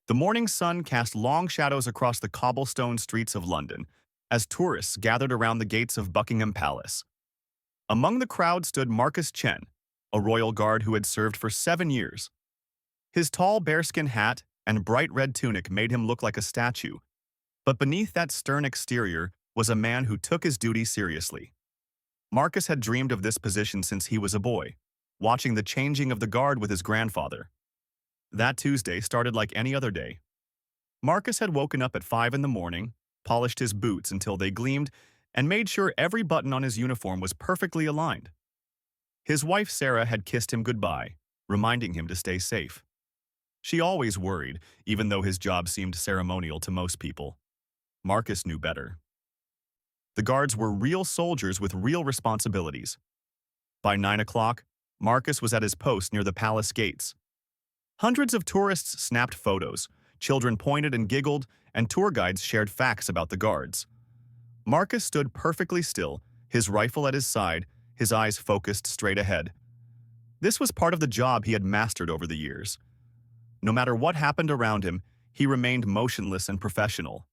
The morning sun cast long shadows across the cobblestone streets of London as tourists gathered around the gates of Buckingham Palace. Among the crowd stood Marcus Chen, a royal guard who had served for 7 years. His tall bearskin hat and bright red tunic made him look like a statue, but beneath that stern exterior was a man who took his duty seriously. Marcus had dreamed of this position since he was a boy, watching the changing of the guard with his grandfather. That Tuesday started like any other day. Marcus had woken up at 5 in the morning, polished his boots until they gleamed, and made sure every button on his uniform was perfectly aligned. His wife Sarah had kissed him goodbye, reminding him to stay safe. She always worried, even though his job seemed ceremonial to most people. Marcus knew better. The guards were real soldiers with real responsibilities. By 9 o'clock, Marcus was at his post near the palace gates. Hundreds of tourists snapped photos, children pointed and giggled, and tour guides shared facts about the guards. Marcus stood perfectly still, his rifle at his side, his eyes focused straight ahead. This was part of the job he had mastered over the years. No matter what happened around him, he remained motionless and professional.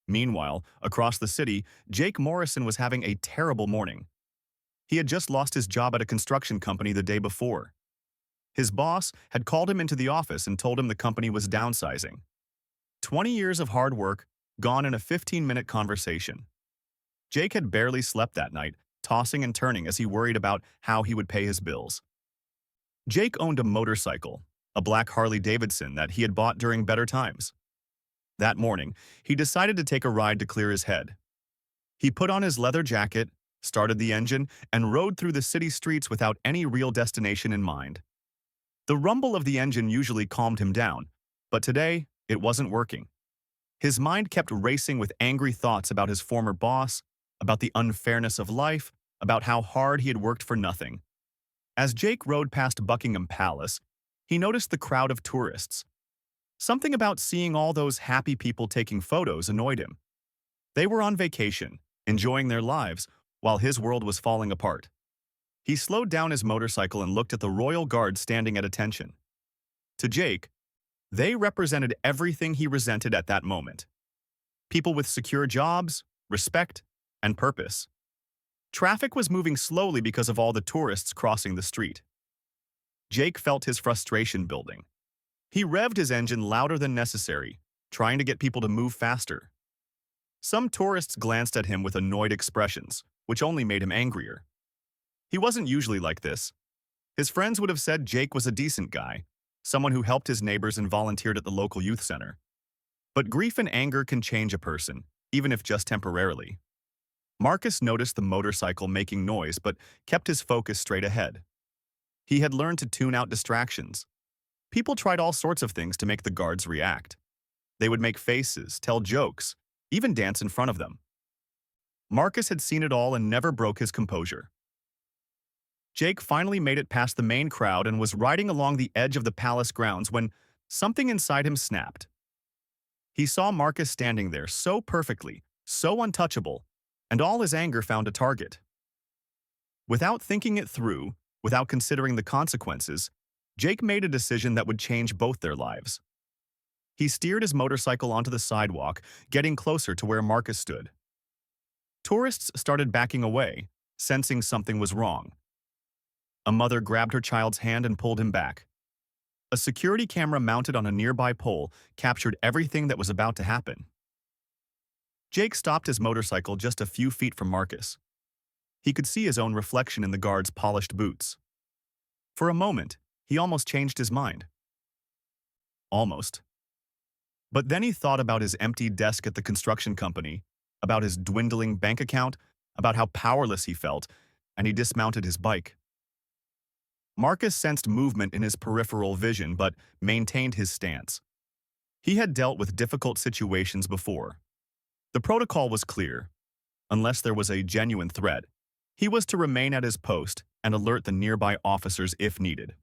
Meanwhile, across the city, Jake Morrison was having a terrible morning. He had just lost his job at a construction company the day before. His boss had called him into the office and told him the company was downsizing. 20 years of hard work, gone in a 15-minute conversation. Jake had barely slept that night, tossing and turning as he worried about how he would pay his bills. Jake owned a motorcycle, a black Harley-Davidson that he had bought during better times. That morning, he decided to take a ride to clear his head. He put on his leather jacket, started the engine, and rode through the city streets without any real destination in mind. The rumble of the engine usually calmed him down, but today, it wasn't working. His mind kept racing with angry thoughts about his former boss, about the unfairness of life, about how hard he had worked for nothing. As Jake rode past Buckingham Palace, he noticed the crowd of tourists. Something about seeing all those happy people taking photos annoyed him. They were on vacation, enjoying their lives, while his world was falling apart. He slowed down his motorcycle and looked at the royal guard standing at attention. To Jake, they represented everything he resented at that moment. People with secure jobs, respect, and purpose. Traffic was moving slowly because of all the tourists crossing the street. Jake felt his frustration building. He revved his engine louder than necessary, trying to get people to move faster. Some tourists glanced at him with annoyed expressions, which only made him angrier. He wasn't usually like this. His friends would have said Jake was a decent guy, someone who helped his neighbors and volunteered at the local youth center. But grief and anger can change a person, even if just temporarily. Marcus noticed the motorcycle making noise but kept his focus straight ahead. He had learned to tune out distractions. People tried all sorts of things to make the guards react. They would make faces, tell jokes, even dance in front of them. Marcus had seen it all and never broke his composure. Jake finally made it past the main crowd and was riding along the edge of the palace grounds when something inside him snapped. He saw Marcus standing there so perfectly, so untouchable, and all his anger found a target. Without thinking it through, without considering the consequences, Jake made a decision that would change both their lives. He steered his motorcycle onto the sidewalk, getting closer to where Marcus stood. Tourists started backing away, sensing something was wrong. A mother grabbed her child's hand and pulled him back. A security camera mounted on a nearby pole captured everything that was about to happen. Jake stopped his motorcycle just a few feet from Marcus. He could see his own reflection in the guard's polished boots. For a moment, he almost changed his mind. Almost. But then he thought about his empty desk at the construction company, about his dwindling bank account, about how powerless he felt, and he dismounted his bike. Marcus sensed movement in his peripheral vision but maintained his stance. He had dealt with difficult situations before. The protocol was clear. Unless there was a genuine threat, he was to remain at his post and alert the nearby officers if needed.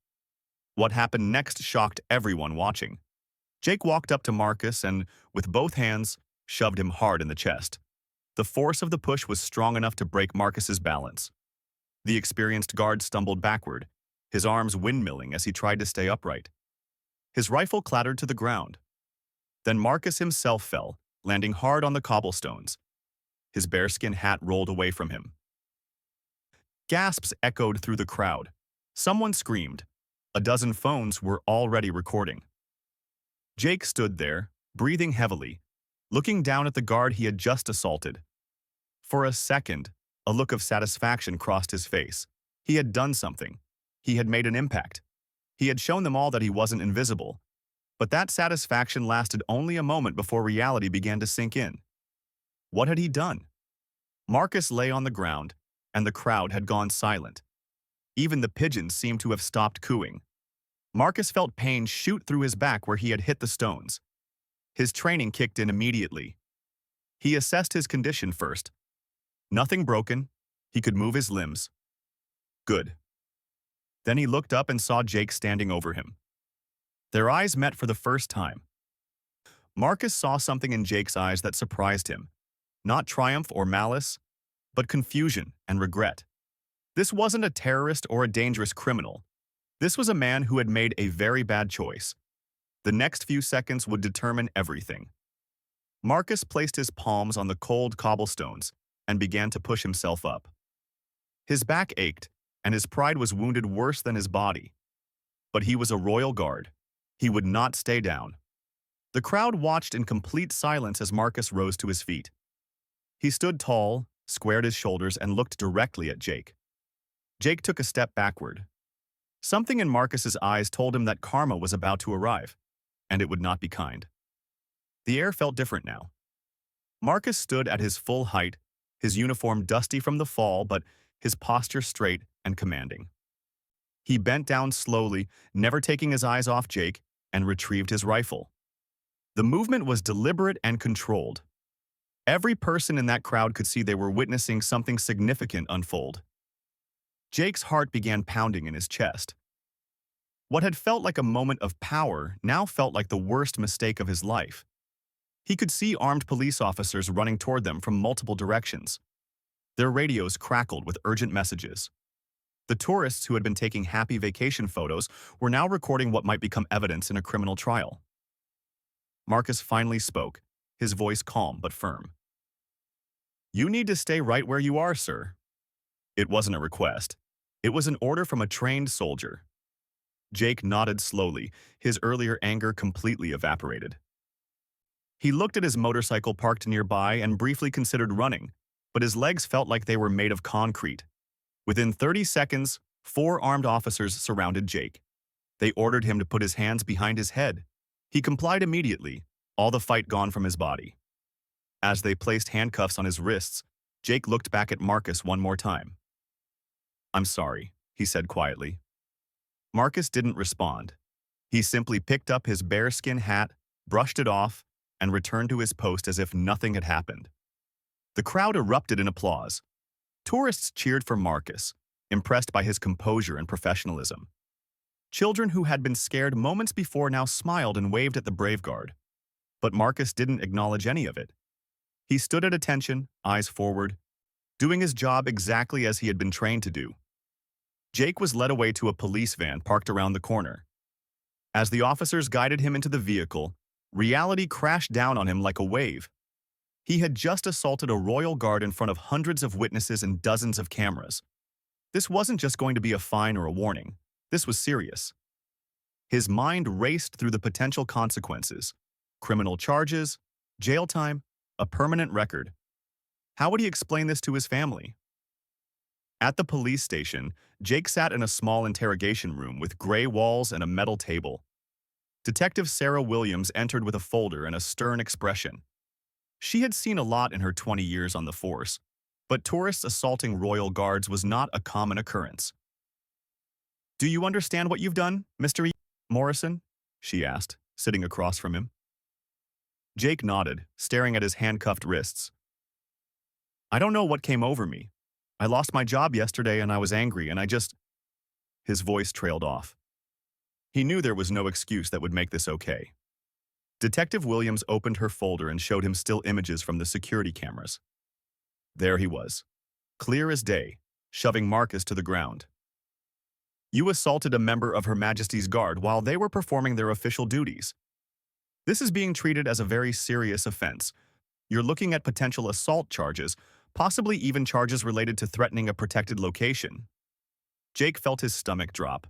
What happened next shocked everyone watching. Jake walked up to Marcus and, with both hands, shoved him hard in the chest. The force of the push was strong enough to break Marcus's balance. The experienced guard stumbled backward, his arms windmilling as he tried to stay upright. His rifle clattered to the ground. Then Marcus himself fell, landing hard on the cobblestones. His bearskin hat rolled away from him. Gasps echoed through the crowd. Someone screamed. A dozen phones were already recording. Jake stood there, breathing heavily, looking down at the guard he had just assaulted. For a second, a look of satisfaction crossed his face. He had done something. He had made an impact. He had shown them all that he wasn't invisible. But that satisfaction lasted only a moment before reality began to sink in. What had he done? Marcus lay on the ground, and the crowd had gone silent. Even the pigeons seemed to have stopped cooing. Marcus felt pain shoot through his back where he had hit the stones. His training kicked in immediately. He assessed his condition first. Nothing broken. He could move his limbs. Good. Then he looked up and saw Jake standing over him. Their eyes met for the first time. Marcus saw something in Jake's eyes that surprised him. Not triumph or malice, but confusion and regret. This wasn't a terrorist or a dangerous criminal. This was a man who had made a very bad choice. The next few seconds would determine everything. Marcus placed his palms on the cold cobblestones and began to push himself up. His back ached, and his pride was wounded worse than his body. But he was a royal guard. He would not stay down. The crowd watched in complete silence as Marcus rose to his feet. He stood tall, squared his shoulders, and looked directly at Jake. Jake took a step backward. Something in Marcus's eyes told him that karma was about to arrive, and it would not be kind. The air felt different now. Marcus stood at his full height, his uniform dusty from the fall, but his posture straight and commanding. He bent down slowly, never taking his eyes off Jake, and retrieved his rifle. The movement was deliberate and controlled. Every person in that crowd could see they were witnessing something significant unfold. Jake's heart began pounding in his chest. What had felt like a moment of power now felt like the worst mistake of his life. He could see armed police officers running toward them from multiple directions. Their radios crackled with urgent messages. The tourists who had been taking happy vacation photos were now recording what might become evidence in a criminal trial. Marcus finally spoke, his voice calm but firm. "You need to stay right where you are, sir." It wasn't a request. It was an order from a trained soldier. Jake nodded slowly, his earlier anger completely evaporated. He looked at his motorcycle parked nearby and briefly considered running, but his legs felt like they were made of concrete. Within 30 seconds, 4 armed officers surrounded Jake. They ordered him to put his hands behind his head. He complied immediately, all the fight gone from his body. As they placed handcuffs on his wrists, Jake looked back at Marcus one more time. "I'm sorry," he said quietly. Marcus didn't respond. He simply picked up his bearskin hat, brushed it off, and returned to his post as if nothing had happened. The crowd erupted in applause. Tourists cheered for Marcus, impressed by his composure and professionalism. Children who had been scared moments before now smiled and waved at the brave guard. But Marcus didn't acknowledge any of it. He stood at attention, eyes forward, doing his job exactly as he had been trained to do. Jake was led away to a police van parked around the corner. As the officers guided him into the vehicle, reality crashed down on him like a wave. He had just assaulted a royal guard in front of hundreds of witnesses and dozens of cameras. This wasn't just going to be a fine or a warning. This was serious. His mind raced through the potential consequences: criminal charges, jail time, a permanent record. How would he explain this to his family? At the police station, Jake sat in a small interrogation room with gray walls and a metal table. Detective Sarah Williams entered with a folder and a stern expression. She had seen a lot in her 20 years on the force, but tourists assaulting royal guards was not a common occurrence. "Do you understand what you've done, Mr. Morrison?" she asked, sitting across from him. Jake nodded, staring at his handcuffed wrists. "I don't know what came over me. I lost my job yesterday and I was angry and I just—" His voice trailed off. He knew there was no excuse that would make this okay. Detective Williams opened her folder and showed him still images from the security cameras. There he was, clear as day, shoving Marcus to the ground. "You assaulted a member of Her Majesty's Guard while they were performing their official duties." This is being treated as a very serious offense. You're looking at potential assault charges, possibly even charges related to threatening a protected location. Jake felt his stomach drop.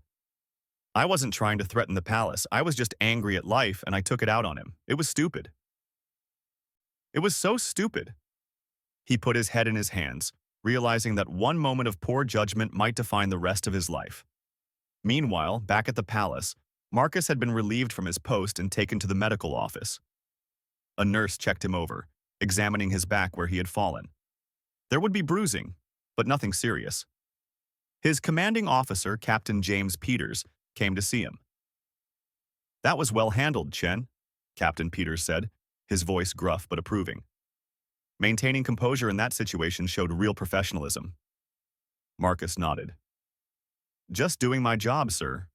I wasn't trying to threaten the palace. I was just angry at life and I took it out on him. It was stupid. It was so stupid. He put his head in his hands, realizing that one moment of poor judgment might define the rest of his life. Meanwhile, back at the palace, Marcus had been relieved from his post and taken to the medical office. A nurse checked him over, examining his back where he had fallen. There would be bruising, but nothing serious. His commanding officer, Captain James Peters, came to see him. "That was well handled, Chen," Captain Peters said, his voice gruff but approving. Maintaining composure in that situation showed real professionalism. Marcus nodded. "Just doing my job, sir."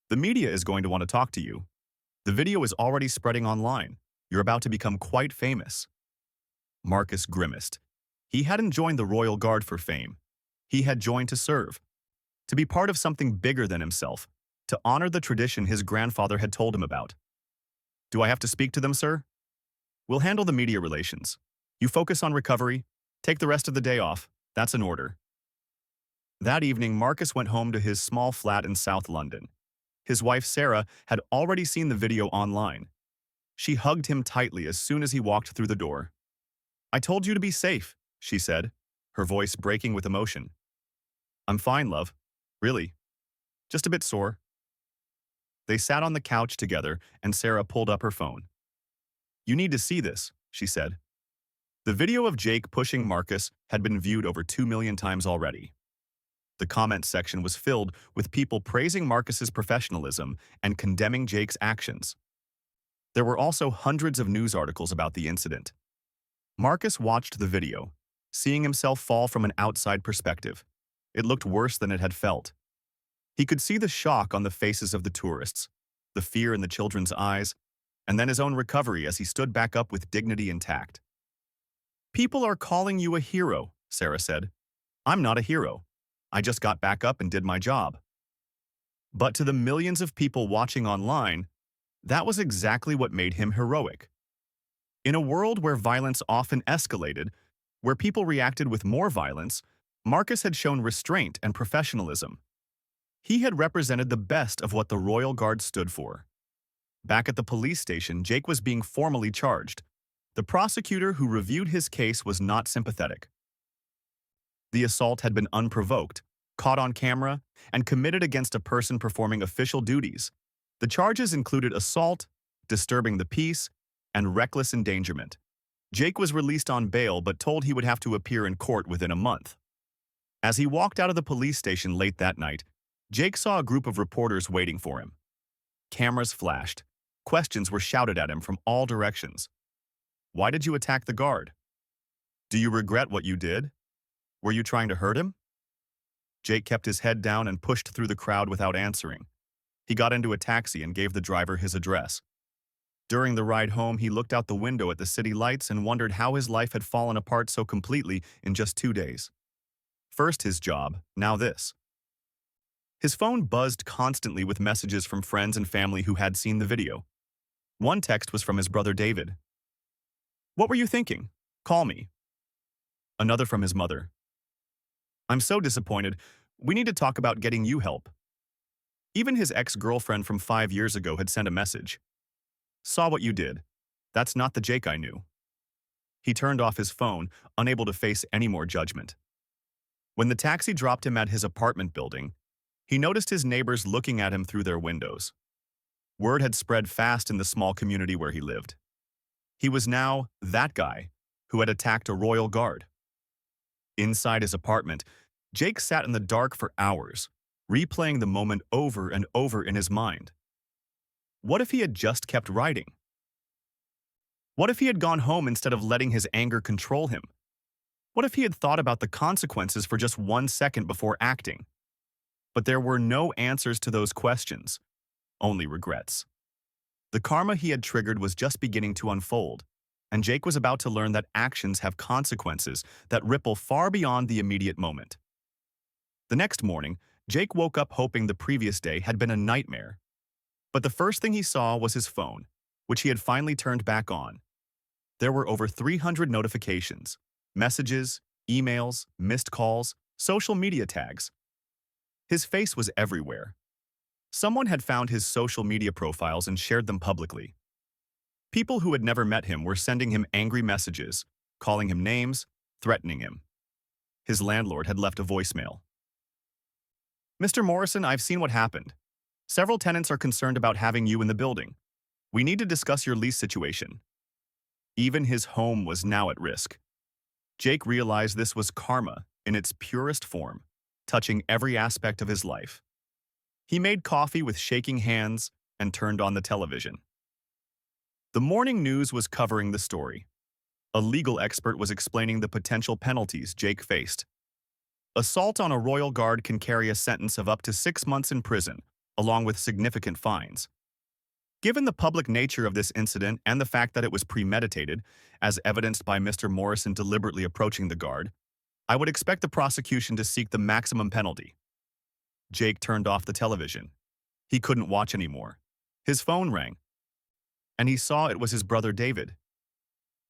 "The media is going to want to talk to you. The video is already spreading online. You're about to become quite famous." Marcus grimaced. He hadn't joined the Royal Guard for fame. He had joined to serve, to be part of something bigger than himself, to honor the tradition his grandfather had told him about. "Do I have to speak to them, sir?" "We'll handle the media relations. You focus on recovery. Take the rest of the day off. That's an order." That evening, Marcus went home to his small flat in South London. His wife, Sarah, had already seen the video online. She hugged him tightly as soon as he walked through the door. "I told you to be safe," she said, her voice breaking with emotion. "I'm fine, love. Really. Just a bit sore." They sat on the couch together, and Sarah pulled up her phone. "You need to see this," she said. The video of Jake pushing Marcus had been viewed over 2 million times already. The comment section was filled with people praising Marcus's professionalism and condemning Jake's actions. There were also hundreds of news articles about the incident. Marcus watched the video, seeing himself fall from an outside perspective. It looked worse than it had felt. He could see the shock on the faces of the tourists, the fear in the children's eyes, and then his own recovery as he stood back up with dignity intact. "People are calling you a hero," Sarah said. "I'm not a hero. I just got back up and did my job." But to the millions of people watching online, that was exactly what made him heroic. In a world where violence often escalated, where people reacted with more violence, Marcus had shown restraint and professionalism. He had represented the best of what the Royal Guard stood for. Back at the police station, Jake was being formally charged. The prosecutor who reviewed his case was not sympathetic. The assault had been unprovoked, caught on camera, and committed against a person performing official duties. The charges included assault, disturbing the peace, and reckless endangerment. Jake was released on bail but told he would have to appear in court within a month. As he walked out of the police station late that night, Jake saw a group of reporters waiting for him. Cameras flashed. Questions were shouted at him from all directions. "Why did you attack the guard? Do you regret what you did? Were you trying to hurt him?" Jake kept his head down and pushed through the crowd without answering. He got into a taxi and gave the driver his address. During the ride home, he looked out the window at the city lights and wondered how his life had fallen apart so completely in just 2 days. First his job, now this. His phone buzzed constantly with messages from friends and family who had seen the video. One text was from his brother David. "What were you thinking? Call me." Another from his mother. "I'm so disappointed. We need to talk about getting you help." Even his ex-girlfriend from 5 years ago had sent a message. "Saw what you did. That's not the Jake I knew." He turned off his phone, unable to face any more judgment. When the taxi dropped him at his apartment building, he noticed his neighbors looking at him through their windows. Word had spread fast in the small community where he lived. He was now that guy who had attacked a royal guard. Inside his apartment, Jake sat in the dark for hours, replaying the moment over and over in his mind. What if he had just kept writing? What if he had gone home instead of letting his anger control him? What if he had thought about the consequences for just 1 second before acting? But there were no answers to those questions, only regrets. The karma he had triggered was just beginning to unfold, and Jake was about to learn that actions have consequences that ripple far beyond the immediate moment. The next morning, Jake woke up hoping the previous day had been a nightmare. But the first thing he saw was his phone, which he had finally turned back on. There were over 300 notifications, messages, emails, missed calls, social media tags. His face was everywhere. Someone had found his social media profiles and shared them publicly. People who had never met him were sending him angry messages, calling him names, threatening him. His landlord had left a voicemail. "Mr. Morrison, I've seen what happened. Several tenants are concerned about having you in the building. We need to discuss your lease situation." Even his home was now at risk. Jake realized this was karma in its purest form, touching every aspect of his life. He made coffee with shaking hands and turned on the television. The morning news was covering the story. A legal expert was explaining the potential penalties Jake faced. Assault on a royal guard can carry a sentence of up to 6 months in prison, along with significant fines. Given the public nature of this incident and the fact that it was premeditated, as evidenced by Mr. Morrison deliberately approaching the guard, I would expect the prosecution to seek the maximum penalty. Jake turned off the television. He couldn't watch anymore. His phone rang, and he saw it was his brother David.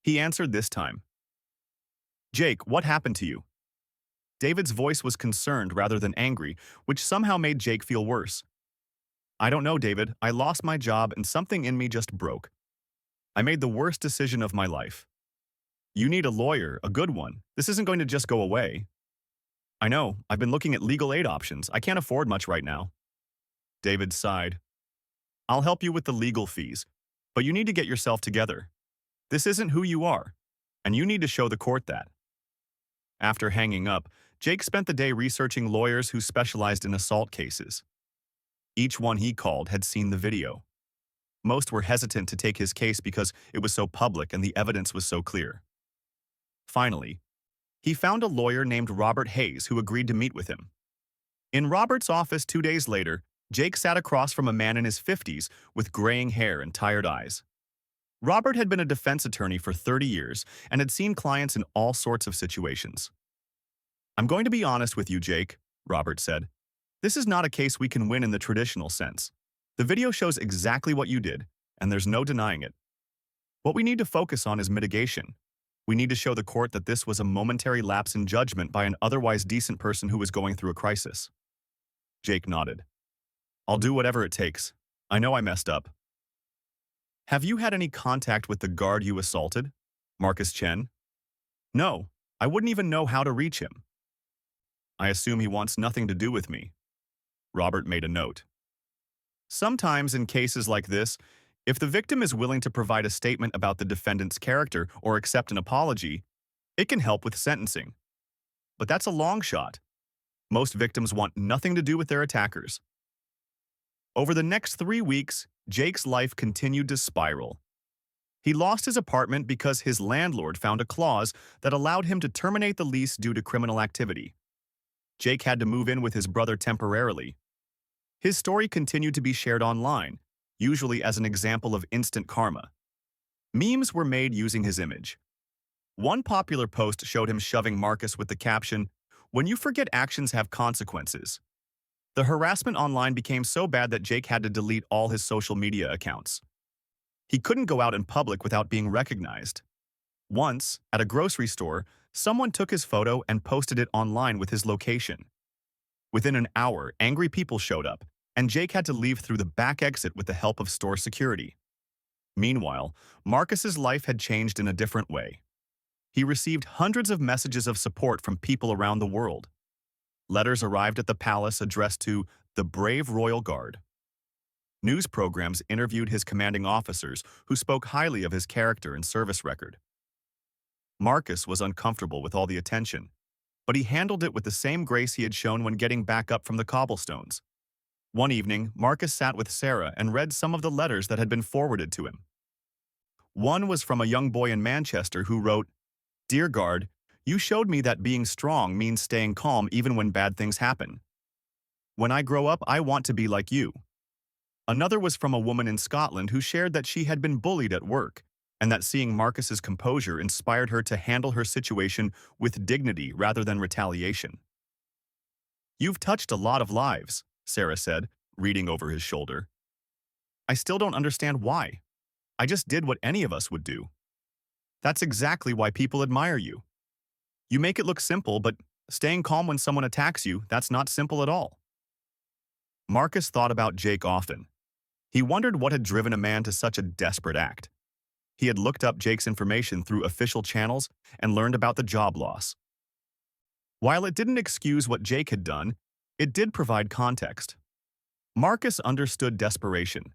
He answered this time. "Jake, what happened to you?" David's voice was concerned rather than angry, which somehow made Jake feel worse. "I don't know, David. I lost my job and something in me just broke. I made the worst decision of my life." "You need a lawyer, a good one. This isn't going to just go away." "I know. I've been looking at legal aid options. I can't afford much right now." David sighed. "I'll help you with the legal fees, but you need to get yourself together. This isn't who you are, and you need to show the court that." After hanging up, Jake spent the day researching lawyers who specialized in assault cases. Each one he called had seen the video. Most were hesitant to take his case because it was so public and the evidence was so clear. Finally, he found a lawyer named Robert Hayes who agreed to meet with him. In Robert's office 2 days later, Jake sat across from a man in his 50s with graying hair and tired eyes. Robert had been a defense attorney for 30 years and had seen clients in all sorts of situations. "I'm going to be honest with you, Jake," Robert said. "This is not a case we can win in the traditional sense. The video shows exactly what you did, and there's no denying it. What we need to focus on is mitigation. We need to show the court that this was a momentary lapse in judgment by an otherwise decent person who was going through a crisis." Jake nodded. "I'll do whatever it takes. I know I messed up." "Have you had any contact with the guard you assaulted, Marcus Chen?" "No, I wouldn't even know how to reach him." "I assume he wants nothing to do with me." Robert made a note. Sometimes in cases like this, if the victim is willing to provide a statement about the defendant's character or accept an apology, it can help with sentencing. But that's a long shot. Most victims want nothing to do with their attackers. Over the next 3 weeks, Jake's life continued to spiral. He lost his apartment because his landlord found a clause that allowed him to terminate the lease due to criminal activity. Jake had to move in with his brother temporarily. His story continued to be shared online, usually as an example of instant karma. Memes were made using his image. One popular post showed him shoving Marcus with the caption, "When you forget actions have consequences." The harassment online became so bad that Jake had to delete all his social media accounts. He couldn't go out in public without being recognized. Once, at a grocery store, someone took his photo and posted it online with his location. Within an hour, angry people showed up, and Jake had to leave through the back exit with the help of store security. Meanwhile, Marcus's life had changed in a different way. He received hundreds of messages of support from people around the world. Letters arrived at the palace addressed to the brave royal guard. News programs interviewed his commanding officers who spoke highly of his character and service record. Marcus was uncomfortable with all the attention, but he handled it with the same grace he had shown when getting back up from the cobblestones. One evening, Marcus sat with Sarah and read some of the letters that had been forwarded to him. One was from a young boy in Manchester who wrote, "Dear guard, you showed me that being strong means staying calm even when bad things happen. When I grow up, I want to be like you." Another was from a woman in Scotland who shared that she had been bullied at work, and that seeing Marcus's composure inspired her to handle her situation with dignity rather than retaliation. "You've touched a lot of lives," Sarah said, reading over his shoulder. "I still don't understand why." I just did what any of us would do. That's exactly why people admire you. You make it look simple, but staying calm when someone attacks you, that's not simple at all. Marcus thought about Jake often. He wondered what had driven a man to such a desperate act. He had looked up Jake's information through official channels and learned about the job loss. While it didn't excuse what Jake had done, it did provide context. Marcus understood desperation.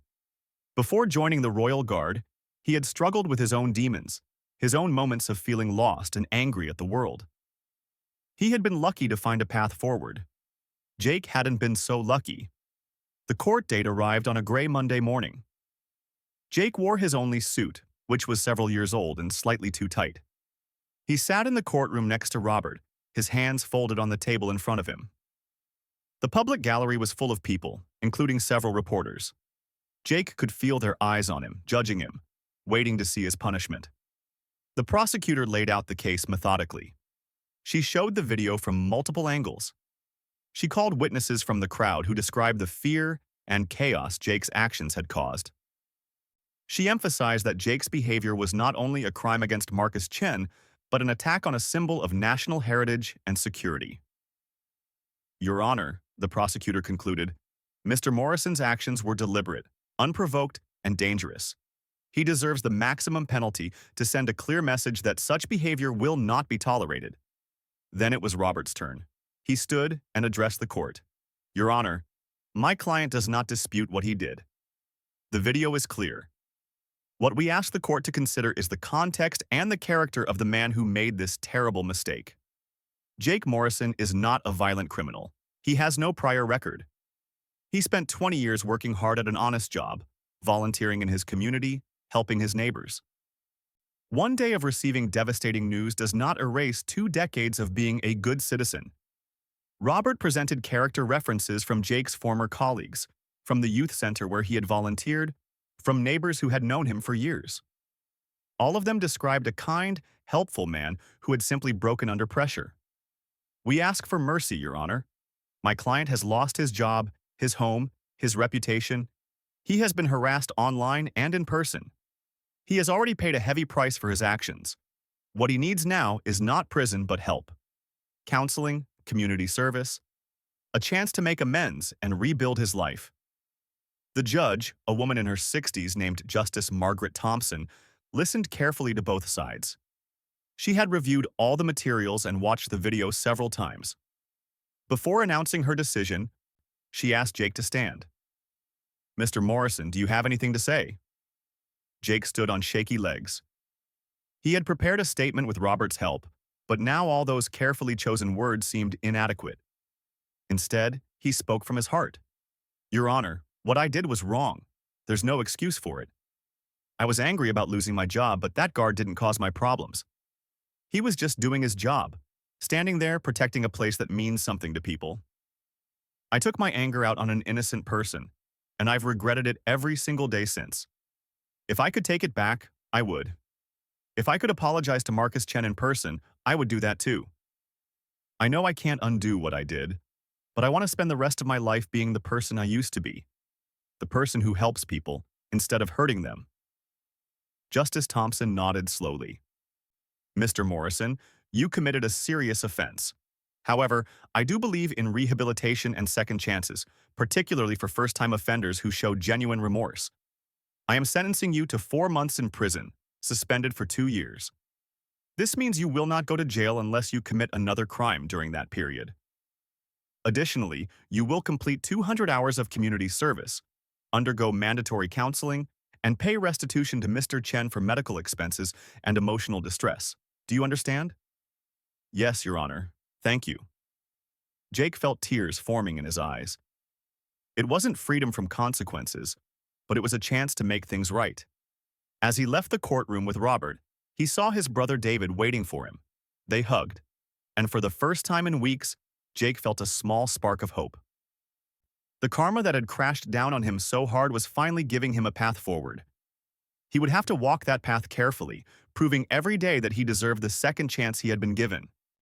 Before joining the Royal Guard, he had struggled with his own demons, his own moments of feeling lost and angry at the world. He had been lucky to find a path forward. Jake hadn't been so lucky. The court date arrived on a gray Monday morning. Jake wore his only suit, which was several years old and slightly too tight. He sat in the courtroom next to Robert, his hands folded on the table in front of him. The public gallery was full of people, including several reporters. Jake could feel their eyes on him, judging him, waiting to see his punishment. The prosecutor laid out the case methodically. She showed the video from multiple angles. She called witnesses from the crowd who described the fear and chaos Jake's actions had caused. She emphasized that Jake's behavior was not only a crime against Marcus Chen, but an attack on a symbol of national heritage and security. Your Honor, the prosecutor concluded, Mr. Morrison's actions were deliberate, unprovoked, and dangerous. He deserves the maximum penalty to send a clear message that such behavior will not be tolerated. Then it was Robert's turn. He stood and addressed the court. Your Honor, my client does not dispute what he did. The video is clear. What we ask the court to consider is the context and the character of the man who made this terrible mistake. Jake Morrison is not a violent criminal. He has no prior record. He spent 20 years working hard at an honest job, volunteering in his community, helping his neighbors. One day of receiving devastating news does not erase 2 decades of being a good citizen. Robert presented character references from Jake's former colleagues, from the youth center where he had volunteered, from neighbors who had known him for years. All of them described a kind, helpful man who had simply broken under pressure. We ask for mercy, Your Honor. My client has lost his job, his home, his reputation. He has been harassed online and in person. He has already paid a heavy price for his actions. What he needs now is not prison but help. Counseling, community service, a chance to make amends and rebuild his life. The judge, a woman in her 60s named Justice Margaret Thompson, listened carefully to both sides. She had reviewed all the materials and watched the video several times. Before announcing her decision, she asked Jake to stand. Mr. Morrison, do you have anything to say? Jake stood on shaky legs. He had prepared a statement with Robert's help, but now all those carefully chosen words seemed inadequate. Instead, he spoke from his heart. Your Honor, what I did was wrong. There's no excuse for it. I was angry about losing my job, but that guard didn't cause my problems. He was just doing his job, standing there protecting a place that means something to people. I took my anger out on an innocent person, and I've regretted it every single day since. If I could take it back, I would. If I could apologize to Marcus Chen in person, I would do that too. I know I can't undo what I did, but I want to spend the rest of my life being the person I used to be. The person who helps people instead of hurting them. Justice Thompson nodded slowly. Mr. Morrison, you committed a serious offense. However, I do believe in rehabilitation and second chances, particularly for first-time offenders who show genuine remorse. I am sentencing you to 4 months in prison, suspended for 2 years. This means you will not go to jail unless you commit another crime during that period. Additionally, you will complete 200 hours of community service, undergo mandatory counseling, and pay restitution to Mr. Chen for medical expenses and emotional distress. Do you understand? Yes, Your Honor. Thank you. Jake felt tears forming in his eyes. It wasn't freedom from consequences, but it was a chance to make things right. As he left the courtroom with Robert, he saw his brother David waiting for him. They hugged, and for the first time in weeks, Jake felt a small spark of hope. The karma that had crashed down on him so hard was finally giving him a path forward. He would have to walk that path carefully, proving every day that he deserved the second chance he had been given.